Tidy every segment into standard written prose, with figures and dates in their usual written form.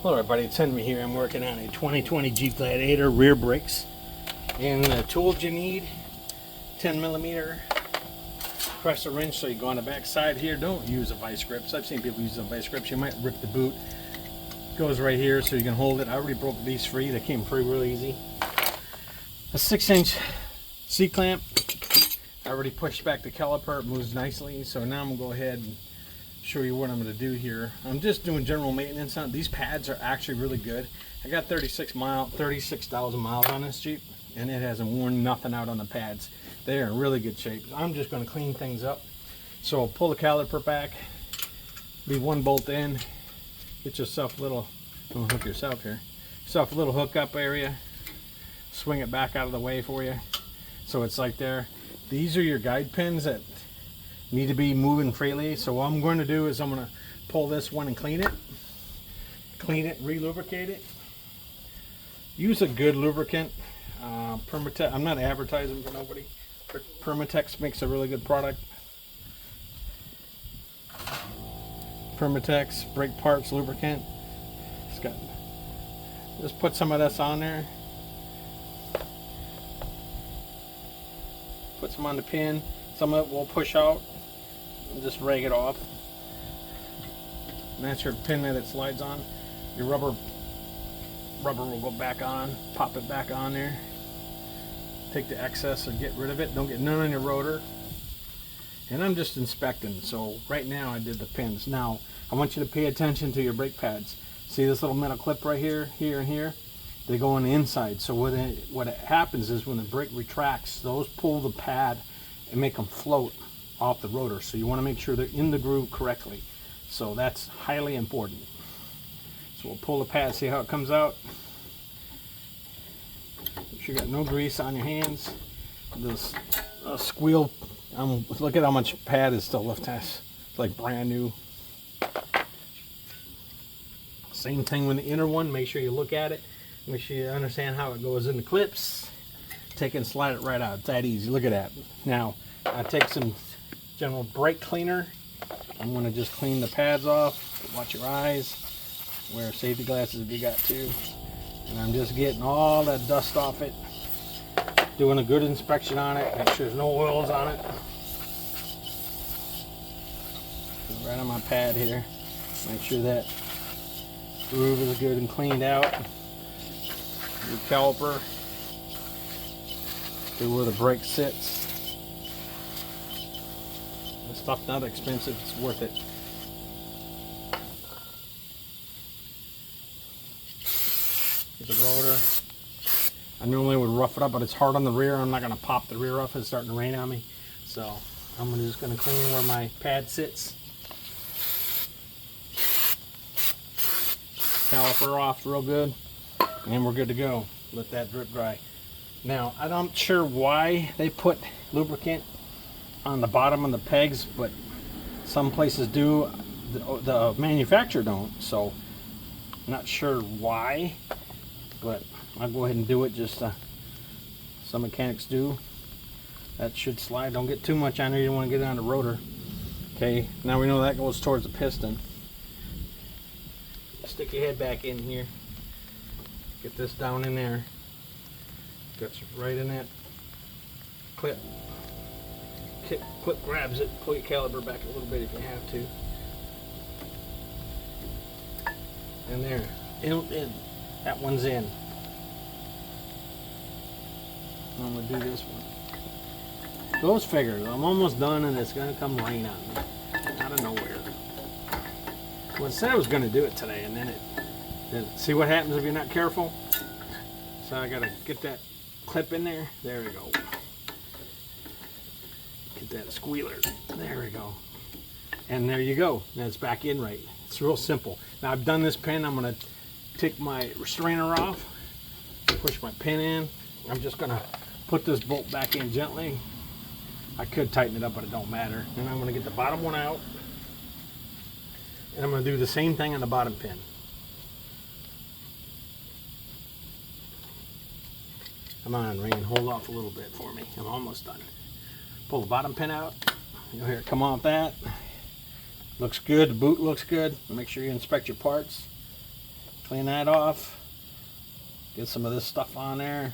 Hello everybody, it's Henry here. I'm working on a 2020 Jeep Gladiator rear brakes. And the tools you need, 10mm pressure wrench, so you go on the back side here. Don't use a vice grips. I've seen people use a vice grips. You might rip the boot. Goes right here so you can hold it. I already broke these free. They came free real easy. A 6-inch C-clamp. I already pushed back the caliper. It moves nicely. So now I'm going to go ahead and show you what I'm going to do here. I'm just doing general maintenance on it. These pads are actually really good. I got 36,000 miles on this Jeep, and it hasn't worn nothing out on the pads. They're in really good shape. I'm just going to clean things up. So pull the caliper back, leave one bolt in, get yourself a little, don't hook yourself here, yourself a little hookup area, swing it back out of the way for you. So it's like there. These are your guide pins that need to be moving freely. So what I'm going to do is I'm going to pull this one and clean it, re-lubricate it. Use a good lubricant. Permatex, I'm not advertising for nobody, but Permatex makes a really good product. Permatex brake parts lubricant. It's got, just put some of this on there. Put some on the pin. Some of it will push out. And just rag it off. And that's your pin that it slides on. Your rubber will go back on. Pop it back on there. Take the excess or get rid of it. Don't get none on your rotor. And I'm just inspecting. So right now I did the pins. Now I want you to pay attention to your brake pads. See this little metal clip right here, here and here? They go on the inside. So what happens is when the brake retracts, those pull the pad and make them float off the rotor. So you want to make sure they're in the groove correctly. So that's highly important. So we'll pull the pad, see how it comes out. Make sure you got no grease on your hands. This squeal, look at how much pad is still left. It's like brand new. Same thing with the inner one. Make sure you look at it. Make sure you understand how it goes in the clips. Take it and slide it right out. It's that easy. Look at that. Now, I take some general brake cleaner. I'm going to just clean the pads off. Watch your eyes. Wear safety glasses if you got to. And I'm just getting all that dust off it. Doing a good inspection on it. Make sure there's no oils on it. Right on my pad here. Make sure that groove is good and cleaned out. Your caliper. See where the brake sits. The stuff's not expensive, it's worth it. Get the rotor. I normally would rough it up, but it's hard on the rear. I'm not going to pop the rear off. It's starting to rain on me. So I'm just going to clean where my pad sits. Caliper off real good. And we're good to go. Let that drip dry. Now, I'm not sure why they put lubricant on the bottom of the pegs, but some places do. The manufacturer don't, so not sure why, but I'll go ahead and do it. Just some mechanics do. That should slide. Don't get too much on there. You don't want to get it on the rotor. Okay, now we know that goes towards the piston. Stick your head back in here. Get this down in there. Gets right in that clip. Clip grabs it. Pull your caliper back a little bit if you have to. And there. In. That one's in. I'm going to do this one. Those figures. I'm almost done and it's going to come rain on me. Out of nowhere. Well, I said I was going to do it today and then it didn't. See what happens if you're not careful? So I got to get that clip in there. There we go. Get that squealer. There we go. And there you go. Now it's back in right. It's real simple. Now I've done this pin. I'm going to take my restrainer off. Push my pin in. I'm just going to put this bolt back in gently. I could tighten it up, but it don't matter. And I'm going to get the bottom one out. And I'm going to do the same thing on the bottom pin. Come on, Rain, hold off a little bit for me. I'm almost done. Pull the bottom pin out. You'll hear it come off that. Looks good. The boot looks good. Make sure you inspect your parts. Clean that off. Get some of this stuff on there.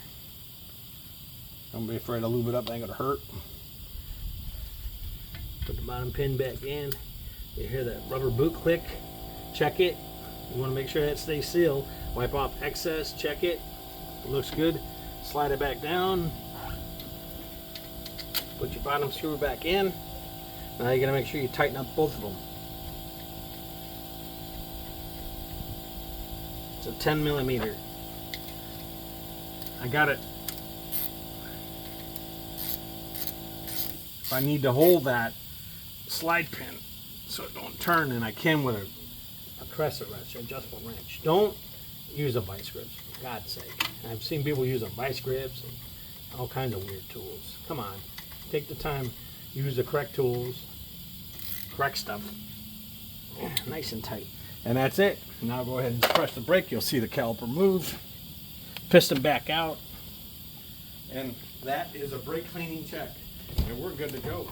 Don't be afraid to lube it up, ain't gonna hurt. Put the bottom pin back in. You hear that rubber boot click. Check it. You want to make sure that stays sealed. Wipe off excess, check it. It looks good. Slide it back down. Put your bottom screw back in. Now you're gonna make sure you tighten up both of them. It's a 10 millimeter. I got it. If I need to hold that slide pin so it don't turn, and I can with a crescent wrench, or adjustable wrench. Don't use a vice grip, for God's sake. I've seen people using vice grips and all kinds of weird tools. Come on, take the time, use the correct tools, correct stuff. Nice and tight. And that's it. Now go ahead and press the brake. You'll see the caliper move. Piston back out. And that is a brake cleaning check. And we're good to go.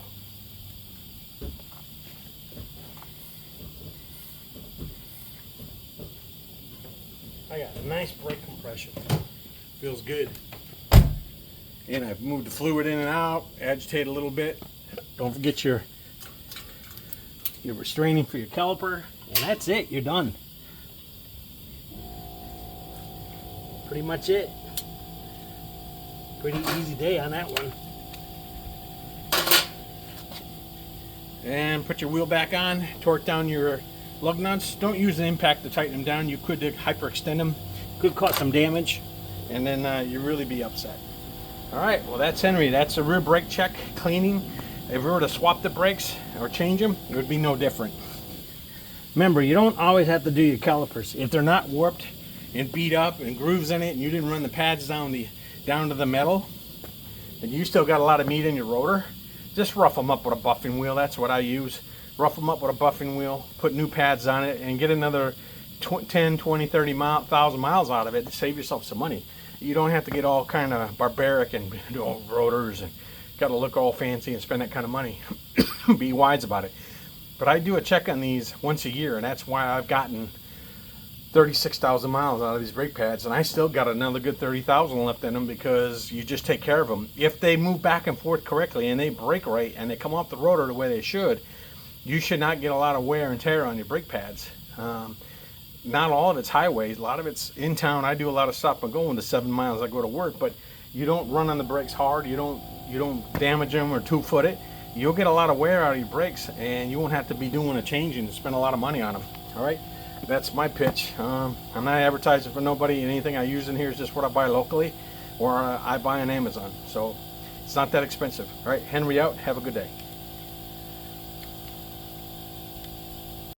I got a nice brake compression. Feels good. And I've moved the fluid in and out, agitate a little bit. Don't forget your restraining for your caliper. And that's it, you're done. Pretty much it. Pretty easy day on that one. And put your wheel back on, torque down your lug nuts. Don't use an impact to tighten them down. You could hyperextend them. Could cause some damage, and then you really be upset. All right, well that's Henry. That's a rear brake check, cleaning. If we were to swap the brakes or change them, it would be no different. Remember, you don't always have to do your calipers. If they're not warped and beat up and grooves in it, and you didn't run the pads down to the metal, and you still got a lot of meat in your rotor, just rough them up with a buffing wheel. That's what I use. Rough them up with a buffing wheel, put new pads on it, and get another 10, 20, 30,000 miles out of it to save yourself some money. You don't have to get all kind of barbaric and do all rotors and got to look all fancy and spend that kind of money. Be wise about it. But I do a check on these once a year, and that's why I've gotten 36,000 miles out of these brake pads, and I still got another good 30,000 left in them because you just take care of them. If they move back and forth correctly and they brake right and they come off the rotor the way they should, you should not get a lot of wear and tear on your brake pads. Not all of it's highways, a lot of it's in town. I do a lot of stop and going the 7 miles I go to work, but you don't run on the brakes hard, you don't damage them or 2-foot it. You'll get a lot of wear out of your brakes, and you won't have to be doing a change and spend a lot of money on them. All right, that's my pitch. I'm not advertising for nobody. Anything I use in here is just what I buy locally or I buy on Amazon, so it's not that expensive. All right, Henry out. Have a good day.